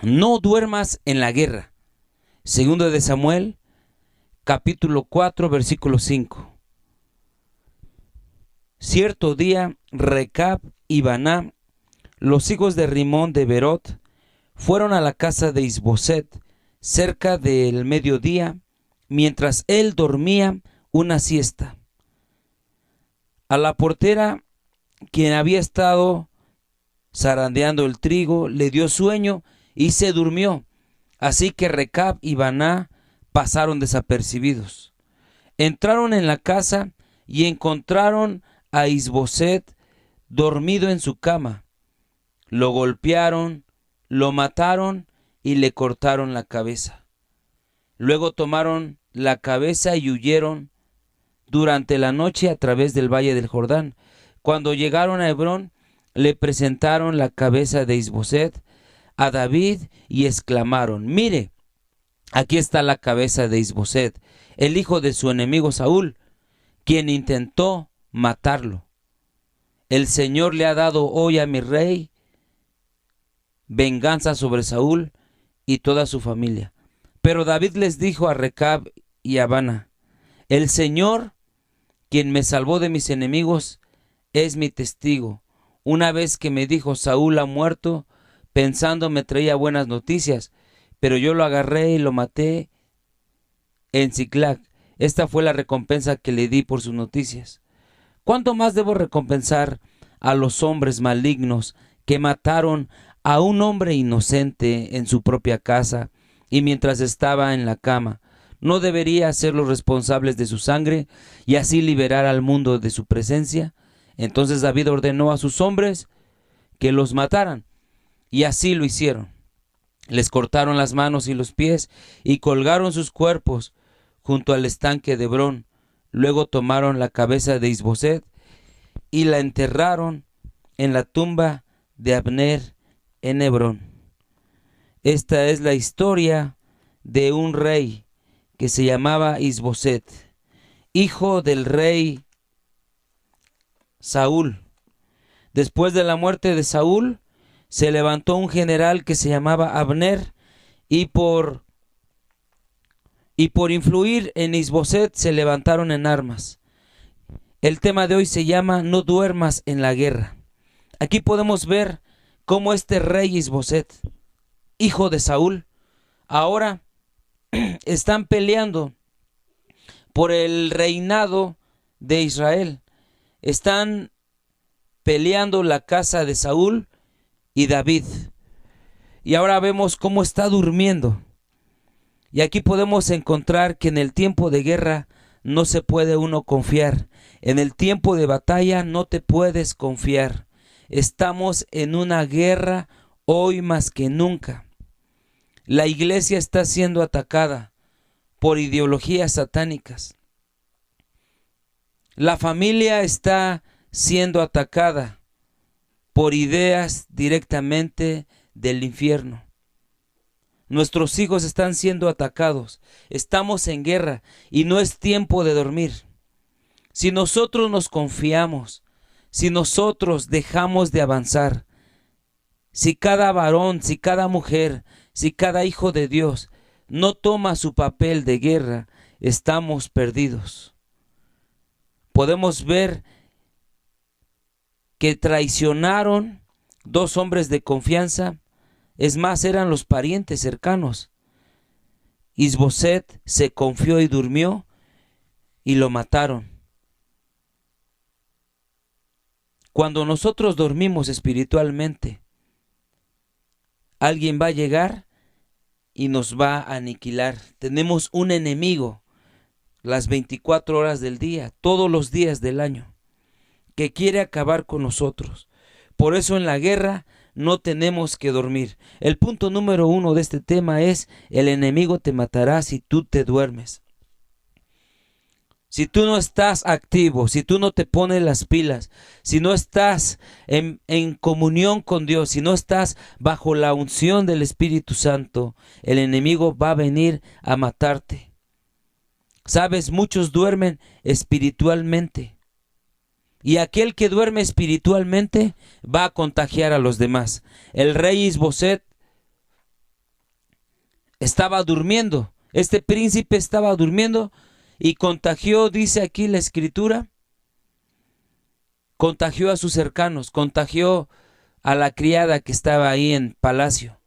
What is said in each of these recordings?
No duermas en la guerra. Segundo de Samuel, capítulo 4, versículo 5. Cierto día, Recab y Baná, los hijos de Rimón de Berot, fueron a la casa de Isboset cerca del mediodía, mientras él dormía una siesta. A la portera, quien había estado zarandeando el trigo, le dio sueño y se durmió. Así que Recab y Baná pasaron desapercibidos. Entraron en la casa y encontraron a Isboset dormido en su cama. Lo golpearon, lo mataron y le cortaron la cabeza. Luego tomaron la cabeza y huyeron durante la noche a través del valle del Jordán. Cuando llegaron a Hebrón, le presentaron la cabeza de Isboset a David y exclamaron: «Mire, aquí está la cabeza de Isboset, el hijo de su enemigo Saúl, quien intentó matarlo. El Señor le ha dado hoy a mi rey venganza sobre Saúl y toda su familia». Pero David les dijo a Recab y a Baná: «El Señor, quien me salvó de mis enemigos, es mi testigo. Una vez que me dijo: Saúl ha muerto, pensando me traía buenas noticias, pero yo lo agarré y lo maté en Siclag. Esta fue la recompensa que le di por sus noticias. ¿Cuánto más debo recompensar a los hombres malignos que mataron a un hombre inocente en su propia casa y mientras estaba en la cama? ¿No debería hacerlos responsables de su sangre y así liberar al mundo de su presencia?». Entonces David ordenó a sus hombres que los mataran, y así lo hicieron. Les cortaron las manos y los pies y colgaron sus cuerpos junto al estanque de Hebrón. Luego tomaron la cabeza de Isboset y la enterraron en la tumba de Abner en Hebrón. Esta es la historia de un rey que se llamaba Isboset, hijo del rey Saúl. Después de la muerte de Saúl, se levantó un general que se llamaba Abner, y por influir en Isboset se levantaron en armas. El tema de hoy se llama No duermas en la guerra. Aquí podemos ver cómo este rey Isboset, hijo de Saúl, ahora están peleando por el reinado de Israel. Están peleando la casa de Saúl y David. Y ahora vemos cómo está durmiendo. Y aquí podemos encontrar que en el tiempo de guerra no se puede uno confiar. En el tiempo de batalla no te puedes confiar. Estamos en una guerra hoy más que nunca. La iglesia está siendo atacada por ideologías satánicas. La familia está siendo atacada por ideas directamente del infierno. Nuestros hijos están siendo atacados. Estamos en guerra y no es tiempo de dormir. Si nosotros nos confiamos, si nosotros dejamos de avanzar, si cada varón, si cada mujer, si cada hijo de Dios no toma su papel de guerra, estamos perdidos. Podemos ver que traicionaron dos hombres de confianza. Es más, eran los parientes cercanos. Isboset se confió y durmió y lo mataron. Cuando nosotros dormimos espiritualmente, alguien va a llegar y nos va a aniquilar. Tenemos un enemigo las 24 horas del día, todos los días del año, que quiere acabar con nosotros. Por eso en la guerra no tenemos que dormir. El punto número 1 de este tema es: el enemigo te matará si tú te duermes. Si tú no estás activo, si tú no te pones las pilas, si no estás en comunión con Dios, si no estás bajo la unción del Espíritu Santo, el enemigo va a venir a matarte. Sabes, muchos duermen espiritualmente. Y aquel que duerme espiritualmente va a contagiar a los demás. El rey Isboset estaba durmiendo. Este príncipe estaba durmiendo y contagió, dice aquí la escritura, contagió a sus cercanos, contagió a la criada que estaba ahí en palacio.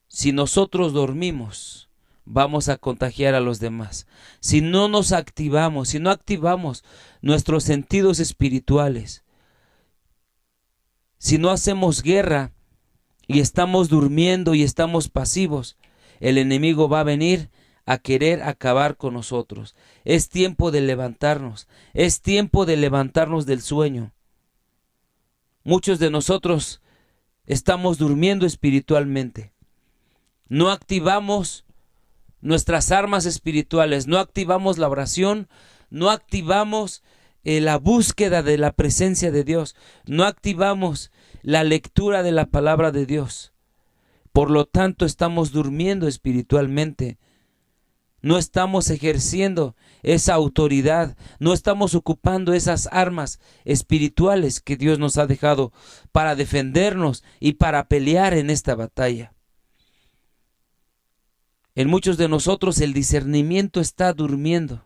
Si nosotros dormimos, vamos a contagiar a los demás. Si no nos activamos, si no activamos nuestros sentidos espirituales, si no hacemos guerra y estamos durmiendo y estamos pasivos, el enemigo va a venir a querer acabar con nosotros. Es tiempo de levantarnos, es tiempo de levantarnos del sueño. Muchos de nosotros estamos durmiendo espiritualmente. No activamos nuestras armas espirituales, no activamos la oración, no activamos la búsqueda de la presencia de Dios, no activamos la lectura de la palabra de Dios. Por lo tanto, estamos durmiendo espiritualmente. No estamos ejerciendo esa autoridad, no estamos ocupando esas armas espirituales que Dios nos ha dejado para defendernos y para pelear en esta batalla. En muchos de nosotros el discernimiento está durmiendo.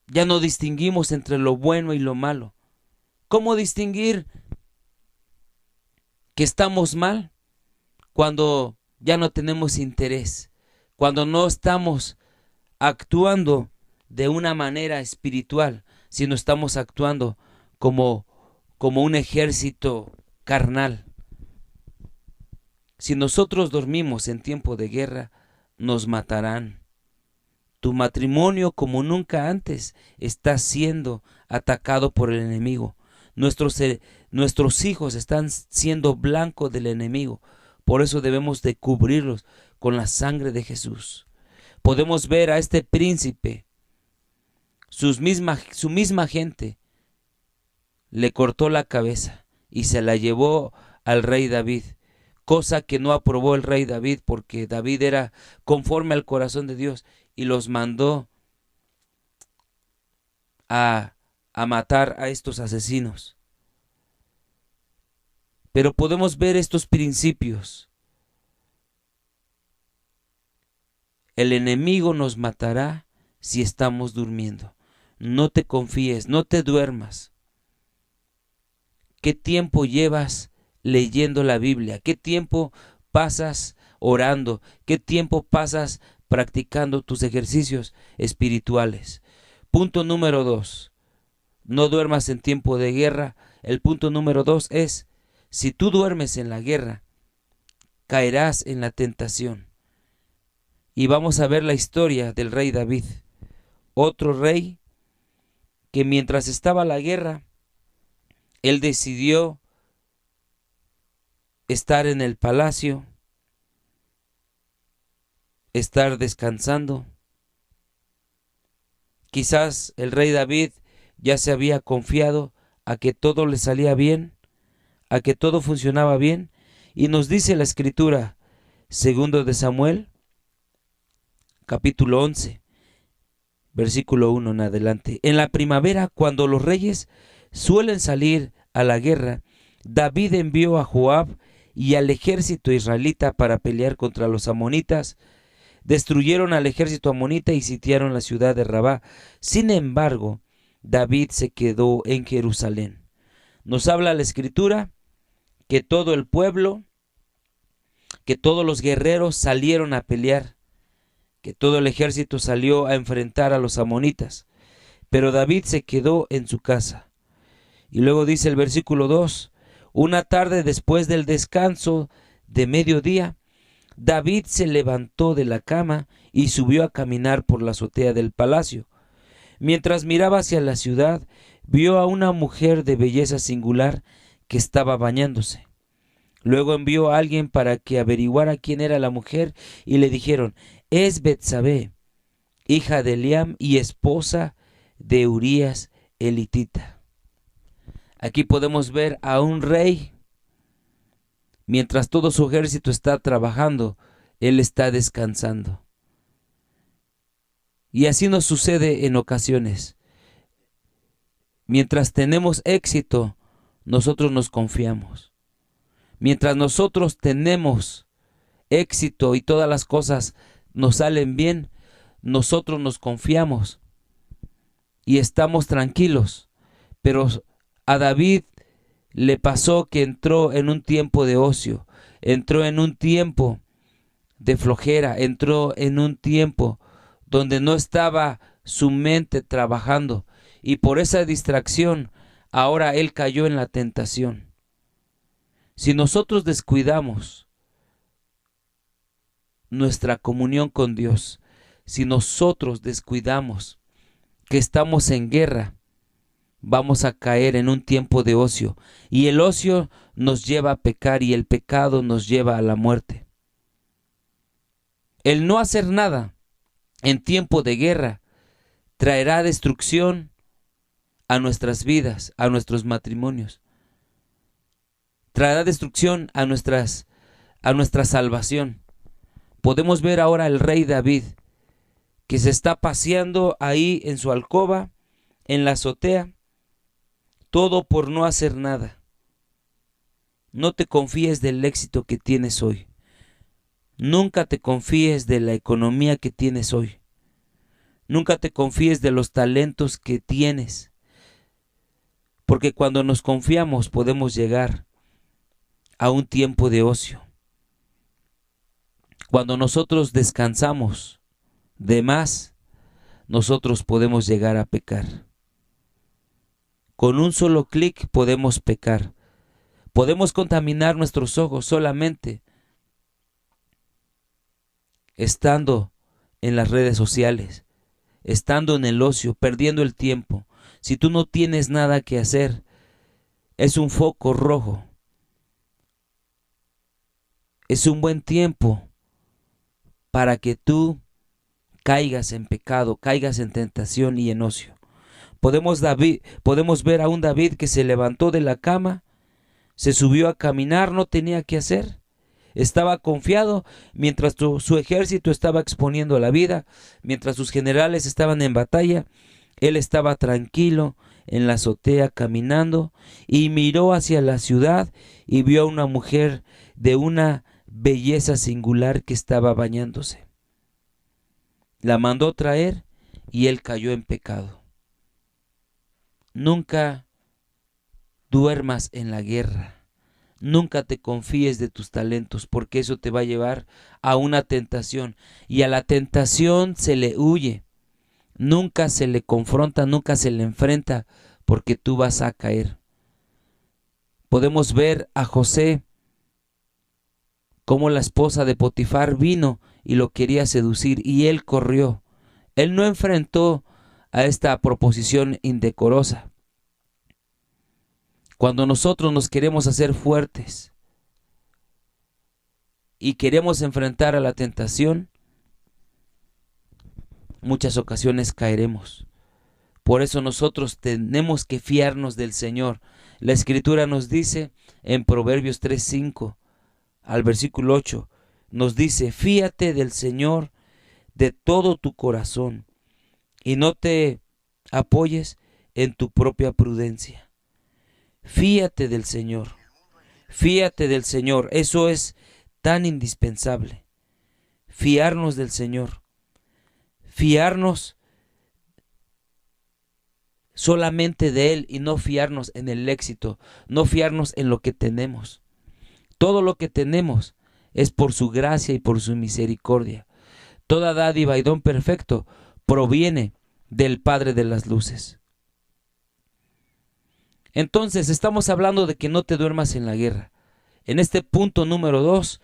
Ya no distinguimos entre lo bueno y lo malo. ¿Cómo distinguir que estamos mal? Cuando ya no tenemos interés, cuando no estamos actuando de una manera espiritual, sino estamos actuando como un ejército carnal. Si nosotros dormimos en tiempo de guerra, nos matarán. Tu matrimonio, como nunca antes, está siendo atacado por el enemigo. Nuestros hijos están siendo blanco del enemigo. Por eso debemos de cubrirlos con la sangre de Jesús. Podemos ver a este príncipe, su misma gente, le cortó la cabeza y se la llevó al rey David. Cosa que no aprobó el rey David, porque David era conforme al corazón de Dios y los mandó a matar a estos asesinos. Pero podemos ver estos principios. El enemigo nos matará si estamos durmiendo. No te confíes, no te duermas. ¿Qué tiempo llevas leyendo la Biblia? ¿Qué tiempo pasas orando? ¿Qué tiempo pasas practicando tus ejercicios espirituales? Punto número 2. No duermas en tiempo de guerra. El punto número 2 es: si tú duermes en la guerra, caerás en la tentación. Y vamos a ver la historia del rey David. Otro rey que mientras estaba la guerra, él decidió estar en el palacio, estar descansando. Quizás el rey David ya se había confiado a que todo le salía bien, a que todo funcionaba bien, y nos dice la escritura, segundo de Samuel, capítulo 11, versículo 1 en adelante. En la primavera, cuando los reyes suelen salir a la guerra, David envió a Joab y al ejército israelita para pelear contra los amonitas. Destruyeron al ejército amonita y sitiaron la ciudad de Rabá. Sin embargo, David se quedó en Jerusalén. Nos habla la escritura que todo el pueblo, que todos los guerreros salieron a pelear, que todo el ejército salió a enfrentar a los amonitas, pero David se quedó en su casa. Y luego dice el versículo 2, una tarde después del descanso de mediodía, David se levantó de la cama y subió a caminar por la azotea del palacio. Mientras miraba hacia la ciudad, vio a una mujer de belleza singular que estaba bañándose. Luego envió a alguien para que averiguara quién era la mujer y le dijeron: es Betsabé, hija de Eliam y esposa de Urías elitita. Aquí podemos ver a un rey. Mientras todo su ejército está trabajando, él está descansando. Y así nos sucede en ocasiones. Mientras tenemos éxito, nosotros nos confiamos. Mientras nosotros tenemos éxito y todas las cosas nos salen bien, nosotros nos confiamos y estamos tranquilos. Pero a David le pasó que entró en un tiempo de ocio, entró en un tiempo de flojera, entró en un tiempo donde no estaba su mente trabajando, y por esa distracción ahora él cayó en la tentación. Si nosotros descuidamos nuestra comunión con Dios, si nosotros descuidamos que estamos en guerra, vamos a caer en un tiempo de ocio, y el ocio nos lleva a pecar y el pecado nos lleva a la muerte. El no hacer nada en tiempo de guerra traerá destrucción a nuestras vidas, a nuestros matrimonios. Traerá destrucción a nuestra salvación. Podemos ver ahora al rey David, que se está paseando ahí en su alcoba, en la azotea, todo por no hacer nada. No te confíes del éxito que tienes hoy. Nunca te confíes de la economía que tienes hoy. Nunca te confíes de los talentos que tienes. Porque cuando nos confiamos podemos llegar a un tiempo de ocio. Cuando nosotros descansamos de más, nosotros podemos llegar a pecar. Con un solo clic podemos pecar. Podemos contaminar nuestros ojos solamente estando en las redes sociales, estando en el ocio, perdiendo el tiempo. Si tú no tienes nada que hacer, es un foco rojo. Es un buen tiempo para que tú caigas en pecado, caigas en tentación y en ocio. Podemos ver a un David que se levantó de la cama, se subió a caminar, no tenía que hacer. Estaba confiado mientras su ejército estaba exponiendo la vida, mientras sus generales estaban en batalla. Él estaba tranquilo en la azotea caminando y miró hacia la ciudad y vio a una mujer de una belleza singular que estaba bañándose. La mandó traer y él cayó en pecado. Nunca duermas en la guerra. Nunca te confíes de tus talentos, porque eso te va a llevar a una tentación, y a la tentación se le huye. Nunca se le confronta, nunca se le enfrenta, porque tú vas a caer. Podemos ver a José, cómo la esposa de Potifar vino y lo quería seducir, y él corrió. Él no enfrentó a esta proposición indecorosa. Cuando nosotros nos queremos hacer fuertes y queremos enfrentar a la tentación, muchas ocasiones caeremos. Por eso nosotros tenemos que fiarnos del Señor. La Escritura nos dice en Proverbios 3:5 al versículo 8, nos dice: fíate del Señor de todo tu corazón y no te apoyes en tu propia prudencia. Fíate del Señor, fíate del Señor. Eso es tan indispensable, fiarnos del Señor, fiarnos solamente de Él y no fiarnos en el éxito, no fiarnos en lo que tenemos. Todo lo que tenemos es por su gracia y por su misericordia. Toda dádiva y don perfecto proviene del Padre de las luces. Entonces estamos hablando de que no te duermas en la guerra. En este punto número 2,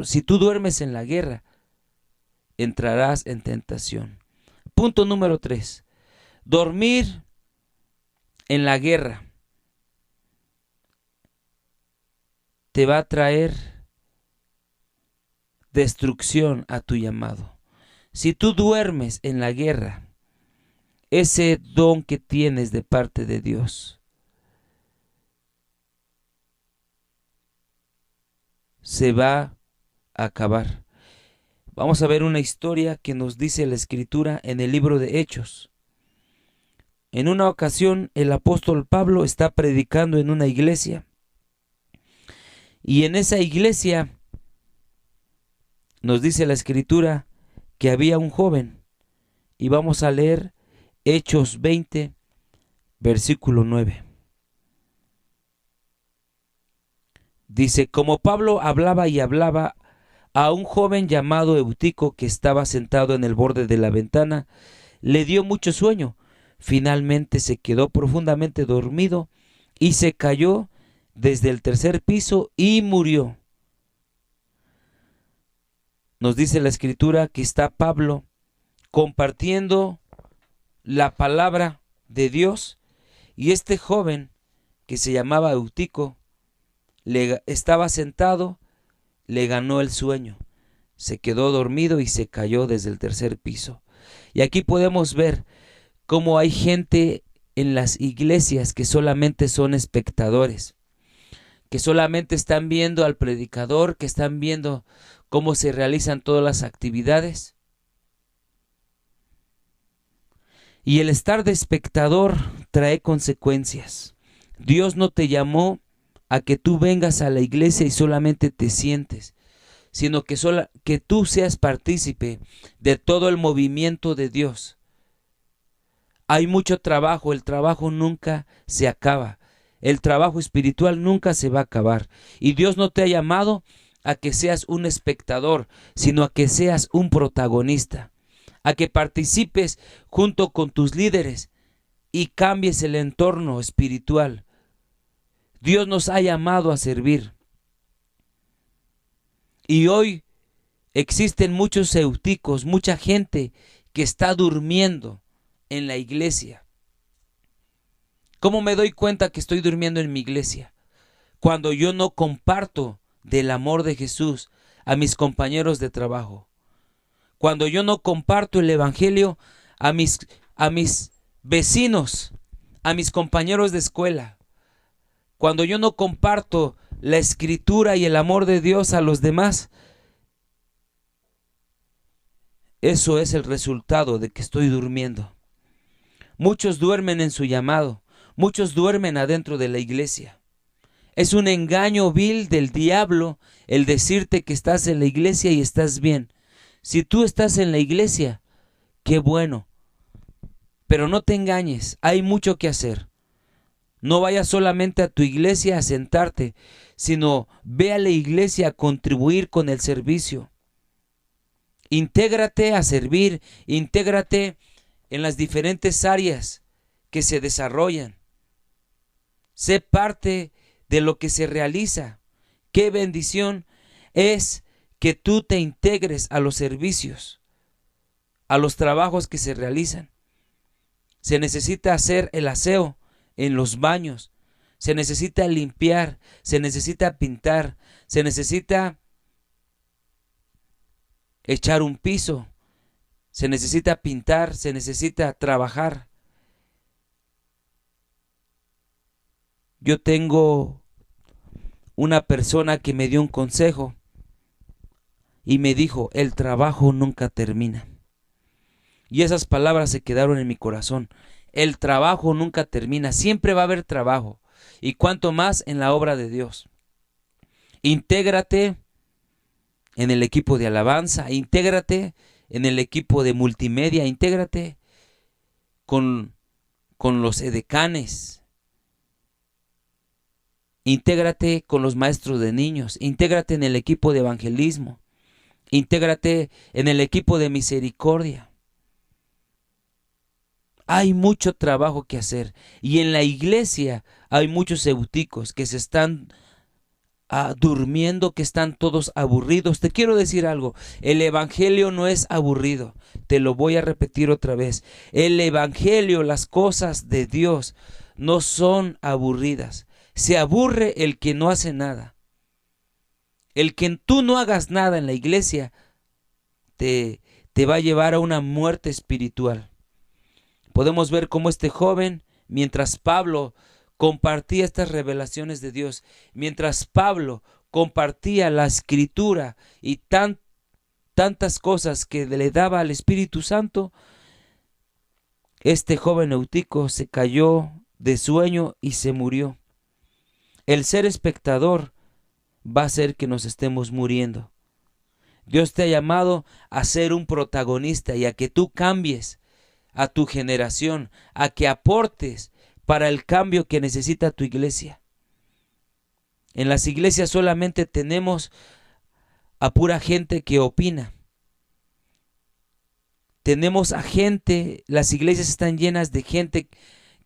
si tú duermes en la guerra, entrarás en tentación. Punto número 3, dormir en la guerra te va a traer destrucción a tu llamado. Si tú duermes en la guerra, ese don que tienes de parte de Dios se va a acabar. Vamos a ver una historia que nos dice la Escritura en el libro de Hechos. En una ocasión el apóstol Pablo está predicando en una iglesia, y en esa iglesia nos dice la Escritura que había un joven, y vamos a leer Hechos 20, versículo 9. Dice, como Pablo hablaba y hablaba, a un joven llamado Eutico, que estaba sentado en el borde de la ventana, le dio mucho sueño. Finalmente se quedó profundamente dormido y se cayó desde el tercer piso y murió. Nos dice la Escritura que está Pablo compartiendo la palabra de Dios, y este joven que se llamaba Eutico estaba sentado, le ganó el sueño, se quedó dormido y se cayó desde el tercer piso. Y aquí podemos ver cómo hay gente en las iglesias que solamente son espectadores, que solamente están viendo al predicador, que están viendo cómo se realizan todas las actividades. Y el estar de espectador trae consecuencias. Dios no te llamó a que tú vengas a la iglesia y solamente te sientes, sino que tú seas partícipe de todo el movimiento de Dios. Hay mucho trabajo, el trabajo nunca se acaba, el trabajo espiritual nunca se va a acabar. Y Dios no te ha llamado a que seas un espectador, sino a que seas un protagonista, a que participes junto con tus líderes y cambies el entorno espiritual. Dios nos ha llamado a servir. Y hoy existen muchos euticos, mucha gente que está durmiendo en la iglesia. ¿Cómo me doy cuenta que estoy durmiendo en mi iglesia? Cuando yo no comparto del amor de Jesús a mis compañeros de trabajo. Cuando yo no comparto el evangelio a mis vecinos, a mis compañeros de escuela. Cuando yo no comparto la escritura y el amor de Dios a los demás. Eso es el resultado de que estoy durmiendo. Muchos duermen en su llamado, muchos duermen adentro de la iglesia. Es un engaño vil del diablo el decirte que estás en la iglesia y estás bien. Si tú estás en la iglesia, qué bueno. Pero no te engañes, hay mucho que hacer. No vayas solamente a tu iglesia a sentarte, sino ve a la iglesia a contribuir con el servicio. Intégrate a servir, intégrate en las diferentes áreas que se desarrollan. Sé parte de lo que se realiza. Qué bendición es que tú te integres a los servicios, a los trabajos que se realizan. Se necesita hacer el aseo en los baños, se necesita limpiar, se necesita pintar, se necesita echar un piso, se necesita pintar, se necesita trabajar. Yo tengo una persona que me dio un consejo y me dijo, el trabajo nunca termina. Y esas palabras se quedaron en mi corazón. El trabajo nunca termina, siempre va a haber trabajo. Y cuanto más en la obra de Dios. Intégrate en el equipo de alabanza, intégrate en el equipo de multimedia, intégrate con los edecanes, intégrate con los maestros de niños, intégrate en el equipo de evangelismo, intégrate en el equipo de misericordia. Hay mucho trabajo que hacer y en la iglesia hay muchos euticos que se están durmiendo, que están todos aburridos. Te quiero decir algo, el evangelio no es aburrido, te lo voy a repetir otra vez. El evangelio, las cosas de Dios no son aburridas. Se aburre el que no hace nada. El que tú no hagas nada en la iglesia te va a llevar a una muerte espiritual. Podemos ver cómo este joven, mientras Pablo compartía estas revelaciones de Dios, mientras Pablo compartía la escritura y tantas cosas que le daba al Espíritu Santo, este joven eutico se cayó de sueño y se murió. El ser espectador va a hacer que nos estemos muriendo. Dios te ha llamado a ser un protagonista y a que tú cambies a tu generación, a que aportes para el cambio que necesita tu iglesia. En las iglesias solamente tenemos a pura gente que opina. Tenemos a gente, las iglesias están llenas de gente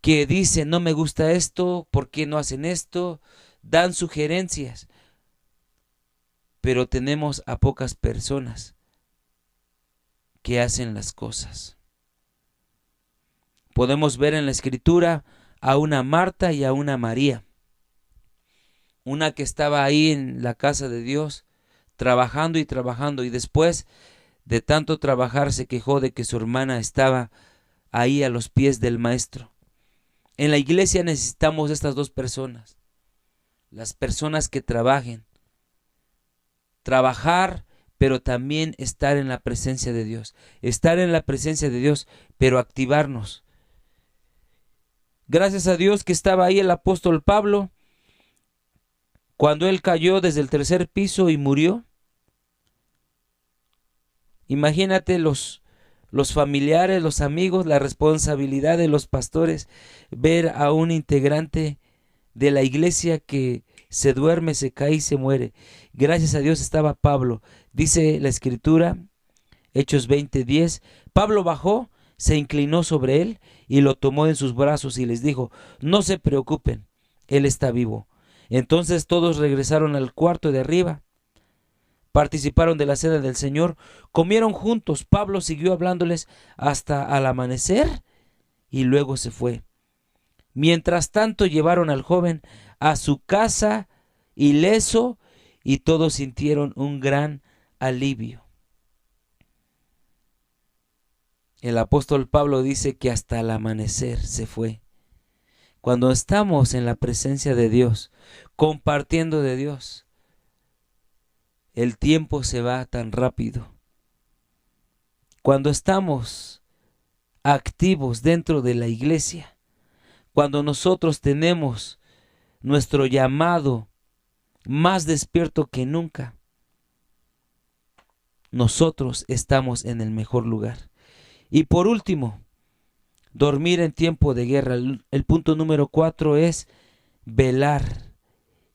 que dice, no me gusta esto, ¿por qué no hacen esto? Dan sugerencias. Pero tenemos a pocas personas que hacen las cosas. Podemos ver en la Escritura a una Marta y a una María. Una que estaba ahí en la casa de Dios, trabajando y trabajando, y después de tanto trabajar se quejó de que su hermana estaba ahí a los pies del maestro. En la iglesia necesitamos estas dos personas, las personas que trabajen. Trabajar, pero también estar en la presencia de Dios. Estar en la presencia de Dios, pero activarnos. Gracias a Dios que estaba ahí el apóstol Pablo, cuando él cayó desde el tercer piso y murió. Imagínate los familiares, los amigos, la responsabilidad de los pastores, ver a un integrante de la iglesia que se duerme, se cae y se muere. Gracias a Dios estaba Pablo. Dice la Escritura, Hechos 20:10, Pablo bajó, se inclinó sobre él y lo tomó en sus brazos y les dijo, no se preocupen, él está vivo. Entonces todos regresaron al cuarto de arriba, participaron de la cena del Señor, comieron juntos. Pablo siguió hablándoles hasta al amanecer y luego se fue. Mientras tanto llevaron al joven a su casa ileso y todos sintieron un gran alivio. El apóstol Pablo dice que hasta el amanecer se fue. Cuando estamos en la presencia de Dios, compartiendo de Dios, el tiempo se va tan rápido. Cuando estamos activos dentro de la iglesia, cuando nosotros tenemos nuestro llamado más despierto que nunca, nosotros estamos en el mejor lugar. Y por último, dormir en tiempo de guerra. El punto número 4 es velar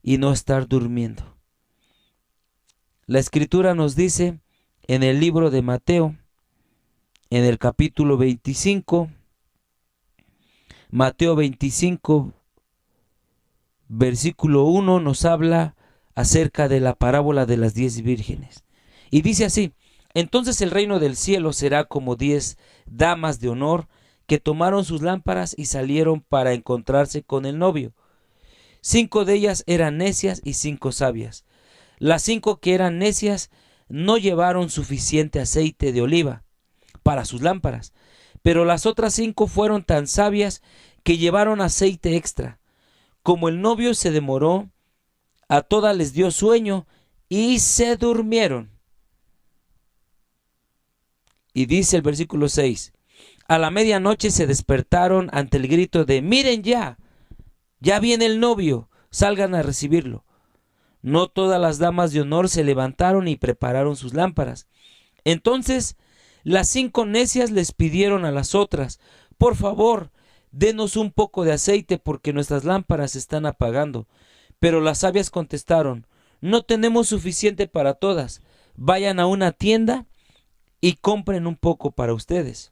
y no estar durmiendo. La Escritura nos dice en el libro de Mateo, en el capítulo 25, Mateo 25, versículo 1, nos habla acerca de la parábola de las 10 vírgenes. Y dice así, entonces el reino del cielo será como 10 damas de honor que tomaron sus lámparas y salieron para encontrarse con el novio. 5 de ellas eran necias y 5 sabias. Las 5 que eran necias no llevaron suficiente aceite de oliva para sus lámparas, pero las otras 5 fueron tan sabias que llevaron aceite extra. Como el novio se demoró, a todas les dio sueño y se durmieron. Y dice el versículo 6, a la medianoche se despertaron ante el grito de miren ya viene el novio, salgan a recibirlo. No todas las damas de honor se levantaron y prepararon sus lámparas. Entonces las 5 necias les pidieron a las otras, por favor, denos un poco de aceite porque nuestras lámparas se están apagando. Pero las sabias contestaron, no tenemos suficiente para todas, vayan a una tienda y compren un poco para ustedes.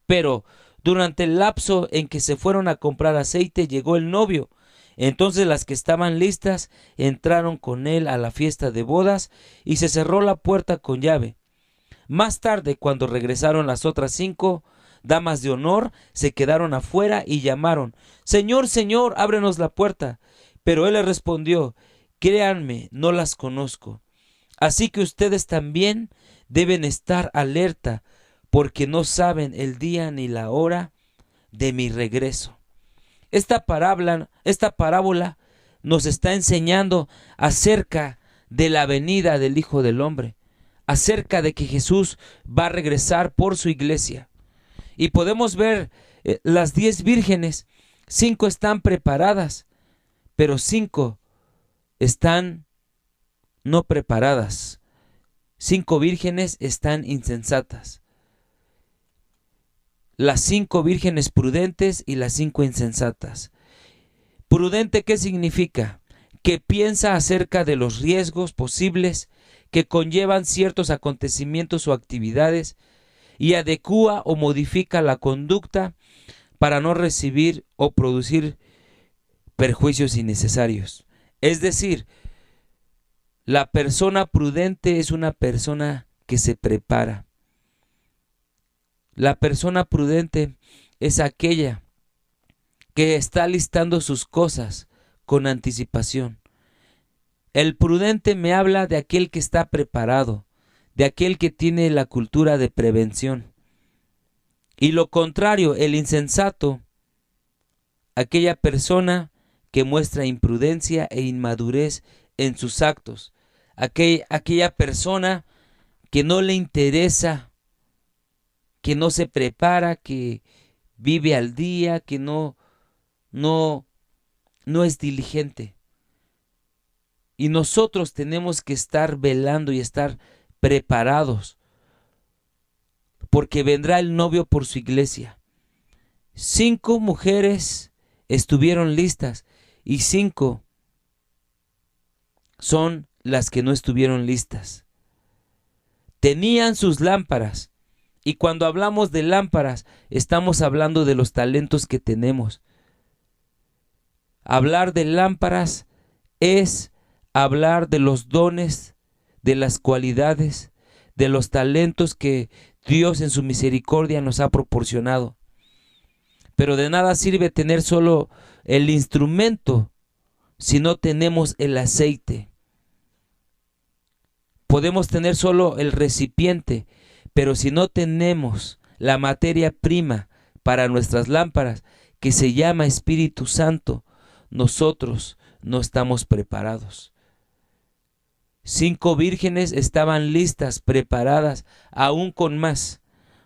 Pero durante el lapso en que se fueron a comprar aceite llegó el novio. Entonces las que estaban listas entraron con él a la fiesta de bodas y se cerró la puerta con llave. Más tarde, cuando regresaron las otras 5 damas de honor, se quedaron afuera y llamaron, Señor, Señor, ábrenos la puerta. Pero él les respondió, créanme, no las conozco. Así que ustedes también deben estar alerta, porque no saben el día ni la hora de mi regreso. Esta parábola nos está enseñando acerca de la venida del Hijo del Hombre, acerca de que Jesús va a regresar por su iglesia. Y podemos ver las 10 vírgenes, 5 están preparadas, pero 5 están no preparadas. 5 vírgenes están insensatas. Las 5 vírgenes prudentes y las 5 insensatas. Prudente, ¿qué significa? Que piensa acerca de los riesgos posibles que conllevan ciertos acontecimientos o actividades y adecúa o modifica la conducta para no recibir o producir perjuicios innecesarios. Es decir, la persona prudente es una persona que se prepara. La persona prudente es aquella que está listando sus cosas con anticipación. El prudente me habla de aquel que está preparado, de aquel que tiene la cultura de prevención. Y lo contrario, el insensato, aquella persona que muestra imprudencia e inmadurez en sus actos, aquella persona que no le interesa, que no se prepara, que vive al día, que no es diligente. Y nosotros tenemos que estar velando y estar preparados, porque vendrá el novio por su iglesia. 5 mujeres estuvieron listas y 5 son las que no estuvieron listas. Tenían sus lámparas, y cuando hablamos de lámparas, estamos hablando de los talentos que tenemos. Hablar de lámparas es hablar de los dones, de las cualidades, de los talentos que Dios en su misericordia nos ha proporcionado. Pero de nada sirve tener solo el instrumento si no tenemos el aceite. Podemos tener solo el recipiente, pero si no tenemos la materia prima para nuestras lámparas, que se llama Espíritu Santo, nosotros no estamos preparados. 5 vírgenes estaban listas, preparadas, aún con más,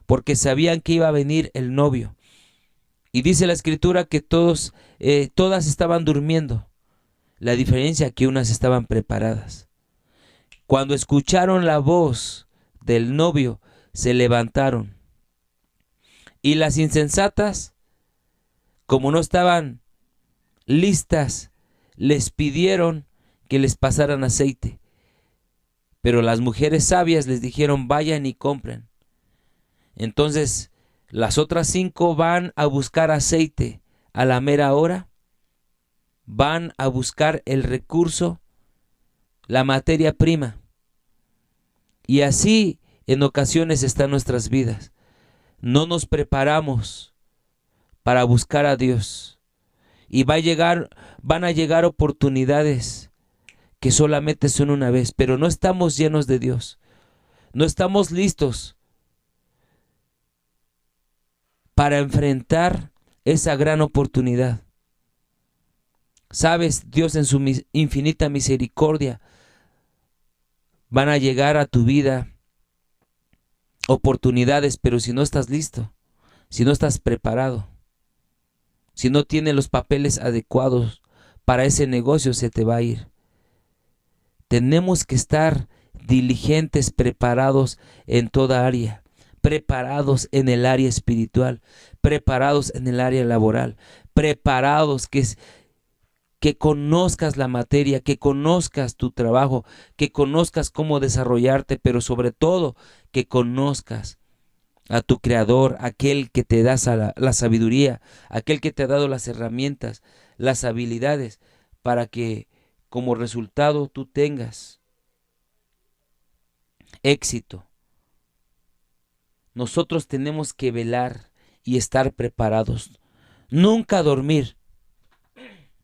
porque sabían que iba a venir el novio. Y dice la Escritura que todas estaban durmiendo. La diferencia es que unas estaban preparadas. Cuando escucharon la voz del novio, se levantaron. Y las insensatas, como no estaban listas, les pidieron que les pasaran aceite. Pero las mujeres sabias les dijeron, vayan y compren. Entonces las otras 5 van a buscar aceite a la mera hora, van a buscar el recurso, la materia prima. Y así en ocasiones están nuestras vidas. No nos preparamos para buscar a Dios. Y van a llegar oportunidades que solamente son una vez, pero no estamos llenos de Dios. No estamos listos para enfrentar esa gran oportunidad. Sabes, Dios en su infinita misericordia van a llegar a tu vida oportunidades, pero si no estás listo, si no estás preparado, si no tienes los papeles adecuados para ese negocio, se te va a ir. Tenemos que estar diligentes, preparados en toda área, preparados en el área espiritual, preparados en el área laboral, preparados que conozcas la materia, que conozcas tu trabajo, que conozcas cómo desarrollarte, pero sobre todo que conozcas a tu Creador, aquel que te da la sabiduría, aquel que te ha dado las herramientas, las habilidades, para que como resultado tú tengas éxito. Nosotros tenemos que velar y estar preparados. Nunca dormir,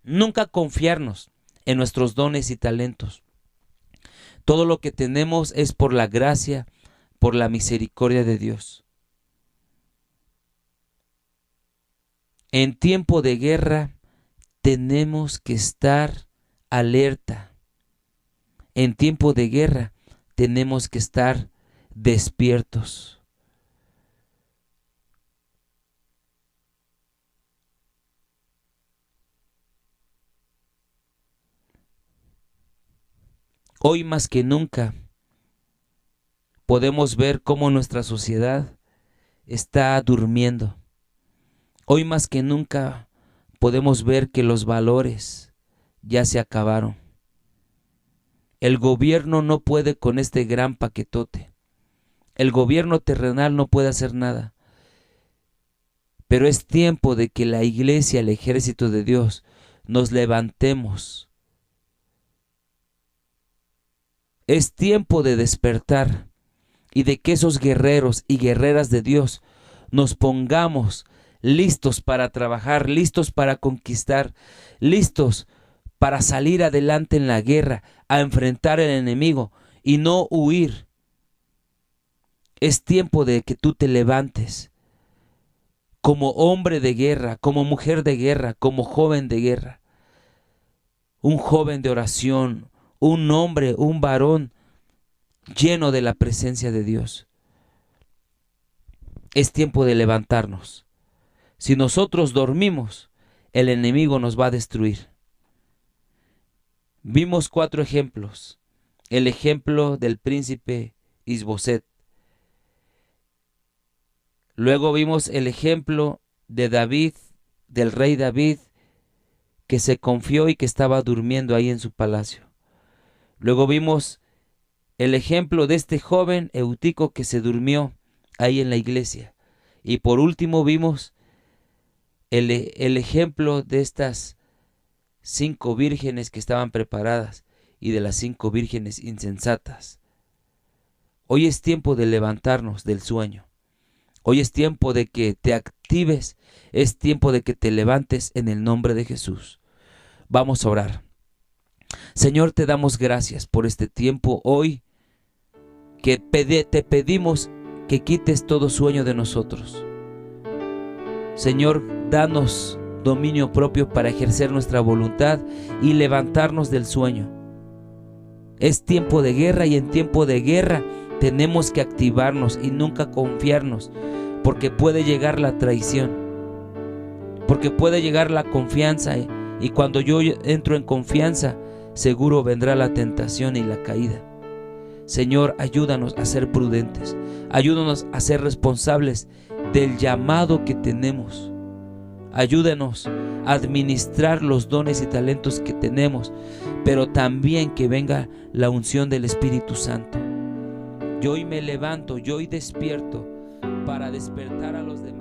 nunca confiarnos en nuestros dones y talentos. Todo lo que tenemos es por la gracia, por la misericordia de Dios. En tiempo de guerra tenemos que estar alerta. En tiempo de guerra tenemos que estar despiertos. Hoy más que nunca podemos ver cómo nuestra sociedad está durmiendo. Hoy más que nunca podemos ver que los valores ya se acabaron. El gobierno no puede con este gran paquetote. El gobierno terrenal no puede hacer nada. Pero es tiempo de que la iglesia, el ejército de Dios, nos levantemos. Es tiempo de despertar y de que esos guerreros y guerreras de Dios nos pongamos listos para trabajar, listos para conquistar, listos para salir adelante en la guerra, a enfrentar al enemigo y no huir. Es tiempo de que tú te levantes como hombre de guerra, como mujer de guerra, como joven de guerra, un joven de oración, un hombre, un varón lleno de la presencia de Dios. Es tiempo de levantarnos. Si nosotros dormimos, el enemigo nos va a destruir. Vimos 4 ejemplos. El ejemplo del príncipe Isboset. Luego vimos el ejemplo de David, del rey David, que se confió y que estaba durmiendo ahí en su palacio. Luego vimos el ejemplo de este joven Eutico que se durmió ahí en la iglesia. Y por último vimos el ejemplo de estas 5 vírgenes que estaban preparadas y de las 5 vírgenes insensatas. Hoy es tiempo de levantarnos del sueño. Hoy es tiempo de que te actives, es tiempo de que te levantes en el nombre de Jesús. Vamos a orar. Señor, te damos gracias por este tiempo hoy que te pedimos que quites todo sueño de nosotros. Señor, danos dominio propio para ejercer nuestra voluntad y levantarnos del sueño. Es tiempo de guerra y en tiempo de guerra tenemos que activarnos y nunca confiarnos, porque puede llegar la traición, porque puede llegar la confianza y cuando yo entro en confianza, seguro vendrá la tentación y la caída. Señor, ayúdanos a ser prudentes, ayúdanos a ser responsables del llamado que tenemos. Ayúdanos a administrar los dones y talentos que tenemos, pero también que venga la unción del Espíritu Santo. Yo hoy me levanto, yo hoy despierto para despertar a los demás.